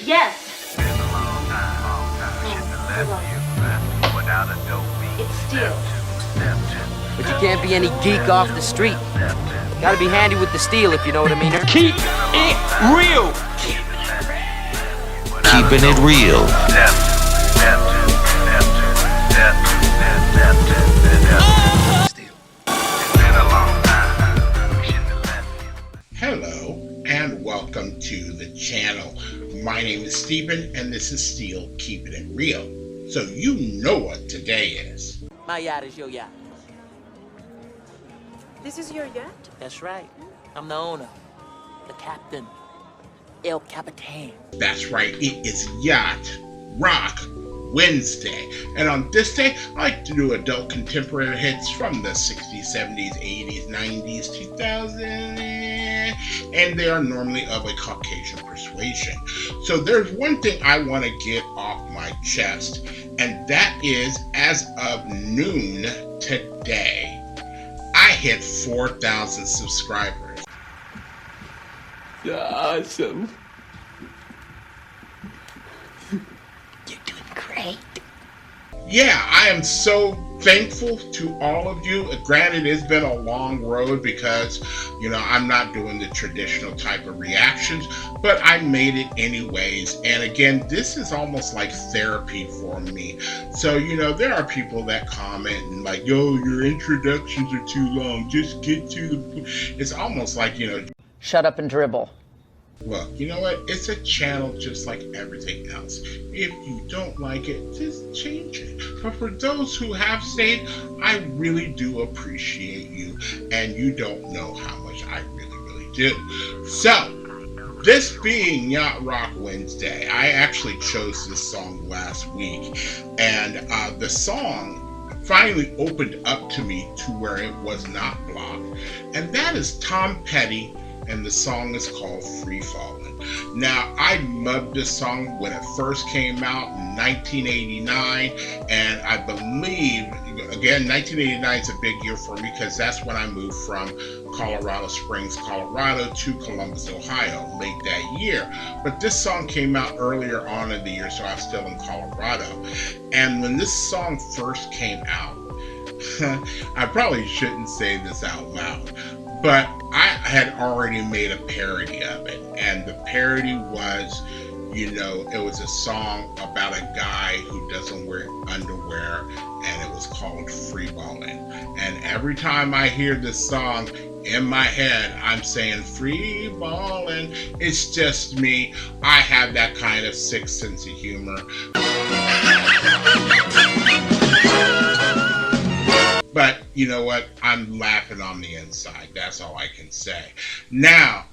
Yes. Been a long time. Shouldn't have left you without a dope beat. It's Steel. But you can't be any geek off the street. Gotta be handy with the steel, if you know what I mean. Keep it real. Keeping it real. Hello and welcome to the channel. My name is Stephen and this is Steel Keeping It Real. So you know what today is. My yacht is your yacht. This is your yacht? That's right. I'm the owner. The captain. El Capitan. That's right, it is Yacht Rock Wednesday. And on this day, I like to do adult contemporary hits from the 60s, 70s, 80s, 90s, 2000s, and they are normally of a Caucasian persuasion. So there's one thing I want to get off my chest, and that is, as of noon today, I hit 4,000 subscribers. Awesome. You're doing great. Yeah, I am so thankful to all of you. Granted, it's been a long road because, I'm not doing the traditional type of reactions, but I made it anyways. And again, this is almost like therapy for me. So, there are people that comment and like, yo, your introductions are too long. Just get to the... It's almost like, Shut up and dribble. Well, you know what? It's a channel just like everything else. If you don't like it, just change it. But for those who have stayed, I really do appreciate you. And you don't know how much I really do. So, this being Yacht Rock Wednesday, I actually chose this song last week. And the song finally opened up to me to where it was not blocked. And that is Tom Petty. And the song is called Free Fallin'. Now, I loved this song when it first came out in 1989, and I believe, again, 1989 is a big year for me because that's when I moved from Colorado Springs, Colorado to Columbus, Ohio, late that year. But this song came out earlier on in the year, so I was still in Colorado. And when this song first came out, I probably shouldn't say this out loud, but I had already made a parody of it, and the parody was, it was a song about a guy who doesn't wear underwear, and it was called Free Ballin'. And every time I hear this song in my head, I'm saying free ballin'. It's just me. I have that kind of sick sense of humor. But you know what? I'm laughing on the inside. That's all I can say. Now,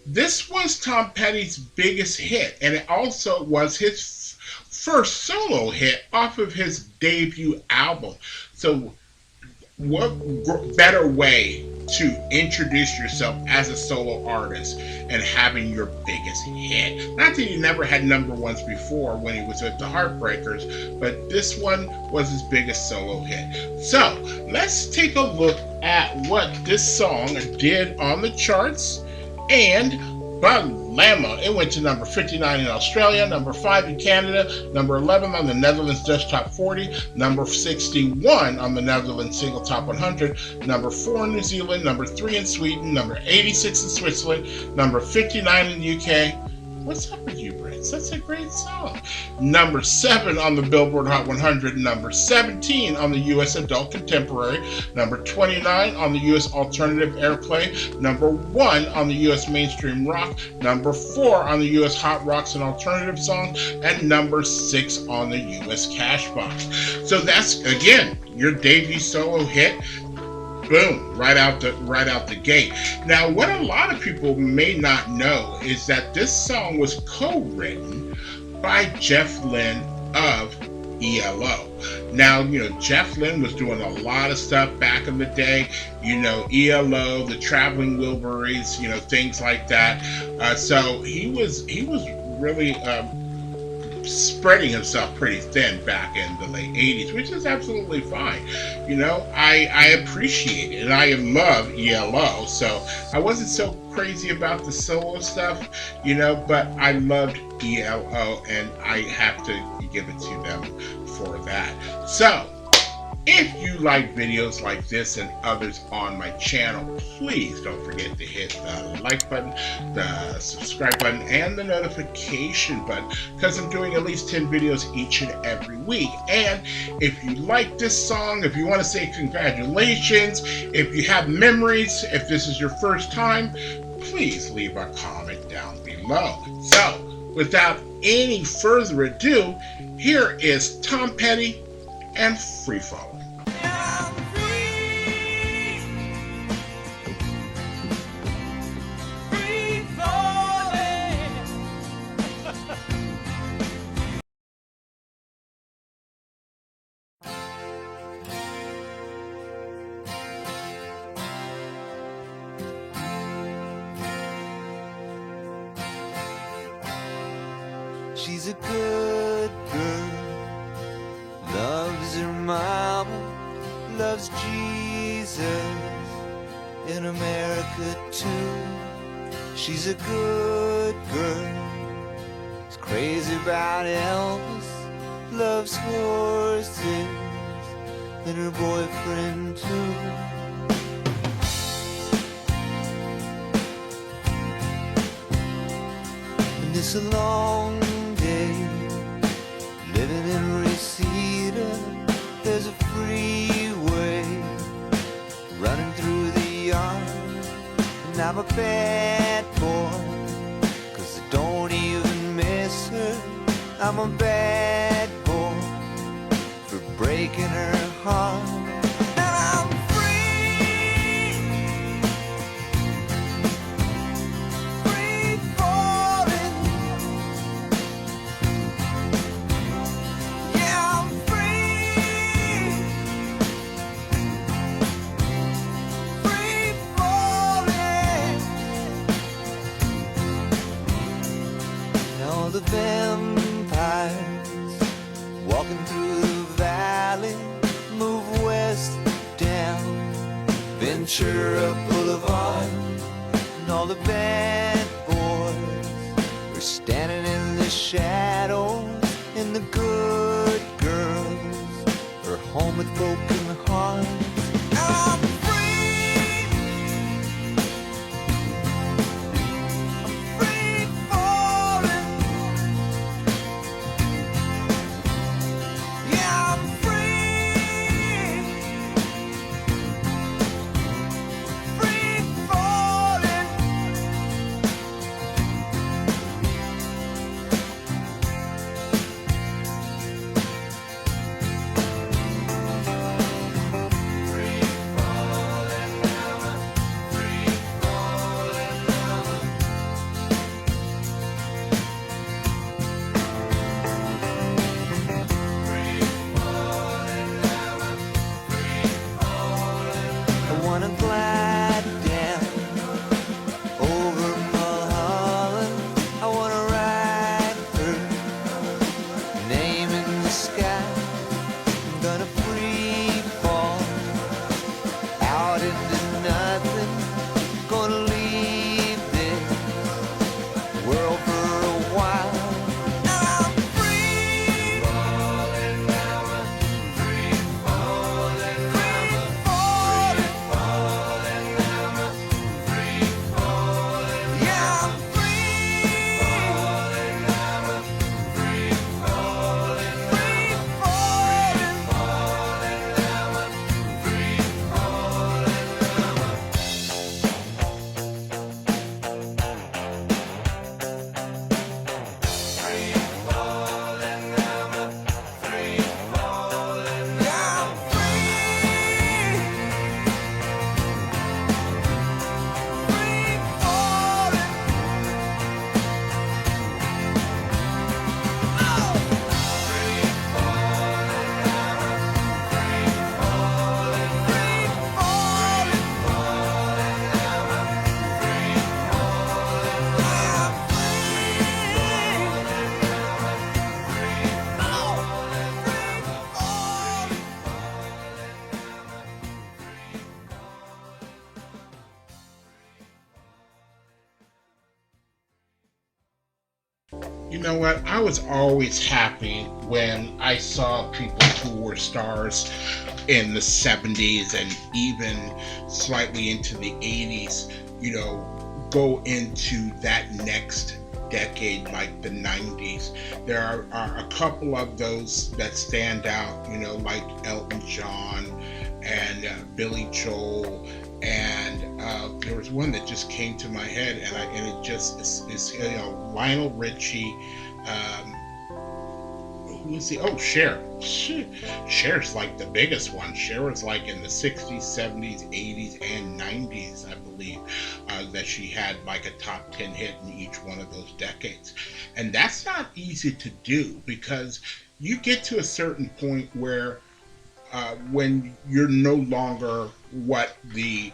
this was Tom Petty's biggest hit, and it also was his first solo hit off of his debut album. So, what better way to introduce yourself as a solo artist and having your biggest hit? Not that he never had number ones before when he was with the Heartbreakers, but this one was his biggest solo hit. So let's take a look at what this song did on the charts. And Balama, it went to number 59 in Australia, number 5 in Canada, number 11 on the Netherlands Dutch Top 40, number 61 on the Netherlands Single Top 100, number 4 in New Zealand, number 3 in Sweden, number 86 in Switzerland, number 59 in the UK. What's up with you, Brits? That's a great song. Number 7 on the Billboard Hot 100, number 17 on the US Adult Contemporary, number 29 on the US Alternative Airplay, number 1 on the US Mainstream Rock, number 4 on the US Hot Rocks and Alternative Songs, and number 6 on the US Cashbox. So that's, again, your debut solo hit. Boom, right out the gate. Now, what a lot of people may not know is that this song was co-written by Jeff Lynne of ELO. Now, Jeff Lynne was doing a lot of stuff back in the day, ELO, the Traveling Wilburys, things like that. So he was really spreading himself pretty thin back in the late 80s, which is absolutely fine. You know, I appreciate it, and I love ELO, so I wasn't so crazy about the solo stuff, you know, but I loved ELO, and I have to give it to them for that. So, if you like videos like this and others on my channel, please don't forget to hit the like button, the subscribe button, and the notification button, because I'm doing at least 10 videos each and every week. And if you like this song, if you want to say congratulations, if you have memories, if this is your first time, please leave a comment down below. So, without any further ado, here is Tom Petty and Free Fallin'. She's a good girl, loves her mama, loves Jesus, in America too. She's a good girl, is crazy about Elvis, loves horses, and her boyfriend too. And it's a long day living in Reseda. There's a freeway running through the yard, and I'm a bad boy, 'cause I don't even miss her. I'm a bad boy for breaking her heart. And I'm free, free falling. Yeah, I'm free, free falling. And all the vampires walking through the valley move west down Ventura Boulevard, and all the bad boys are standing in the shadows, and the good girls are home with broken hearts. I'm free, I'm free falling. Yeah, I'm free, free falling. You know what? I was always happy when I saw people who were stars in the 70s and even slightly into the 80s, go into that next decade, like the 90s. There are a couple of those that stand out, like Elton John and Billy Joel, and there was one that just came to my head, and it just is Lionel Richie. Who is he? Oh, Cher. Cher's like the biggest one. Cher was like in the 60s, 70s, 80s, and 90s, I believe, that she had like a top 10 hit in each one of those decades. And that's not easy to do, because you get to a certain point where when you're no longer what the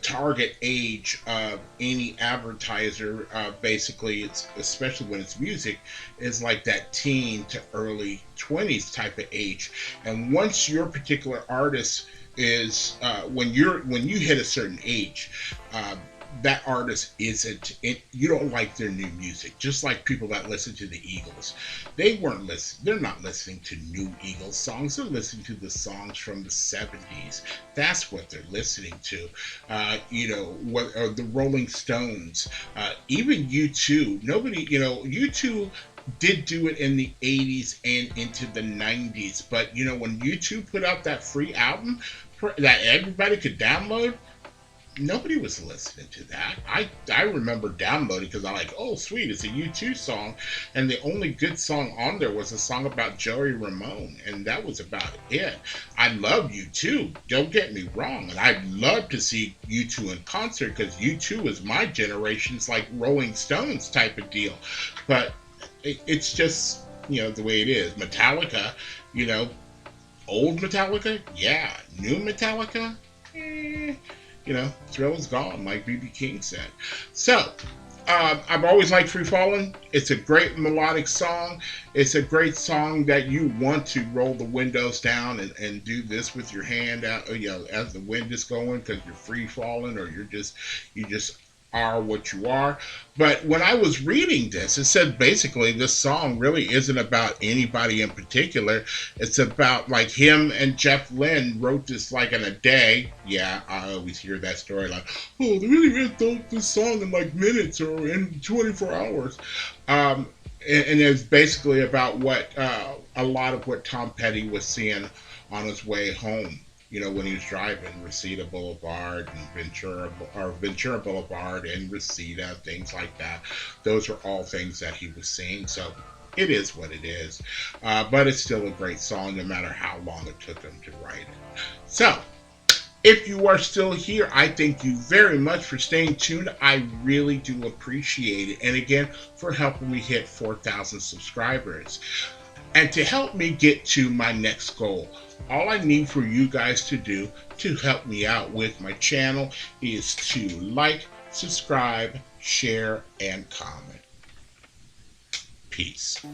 target age of any advertiser, basically, it's especially when it's music, is like that teen to early 20s type of age. And once your particular artist is when you hit a certain age, that artist isn't it, you don't like their new music. Just like people that listen to the Eagles, they're not listening to new Eagles songs. They're listening to the songs from the 70s. That's what they're listening to. What or the Rolling Stones, even U2. U2 did do it in the 80s and into the 90s, but when U2 put out that free album that everybody could download, nobody was listening to that. I remember downloading because I'm like, oh sweet, it's a U2 song, and the only good song on there was a song about Joey Ramone, and that was about it. I love U2, don't get me wrong, and I'd love to see U2 in concert, because U2 is my generation's like Rolling Stones type of deal, but it's just the way it is. Metallica, old Metallica, yeah. New Metallica, thrill is gone, like B.B. King said. So, I've always liked Free Fallin'. It's a great melodic song. It's a great song that you want to roll the windows down and do this with your hand out, as the wind is going, because you're free falling, or you just are what you are. But when I was reading this, it said basically this song really isn't about anybody in particular. It's about like him and Jeff Lynne wrote this like in a day. Yeah, I always hear that story like, oh, they really wrote this song in like minutes or in 24 hours. And it's basically about what a lot of what Tom Petty was seeing on his way home. When he was driving Reseda Boulevard and Ventura Boulevard and Reseda, things like that. Those are all things that he was seeing. So it is what it is. But it's still a great song, no matter how long it took him to write it. So, if you are still here, I thank you very much for staying tuned. I really do appreciate it. And again, for helping me hit 4,000 subscribers. And to help me get to my next goal, all I need for you guys to do to help me out with my channel is to like, subscribe, share, and comment. Peace.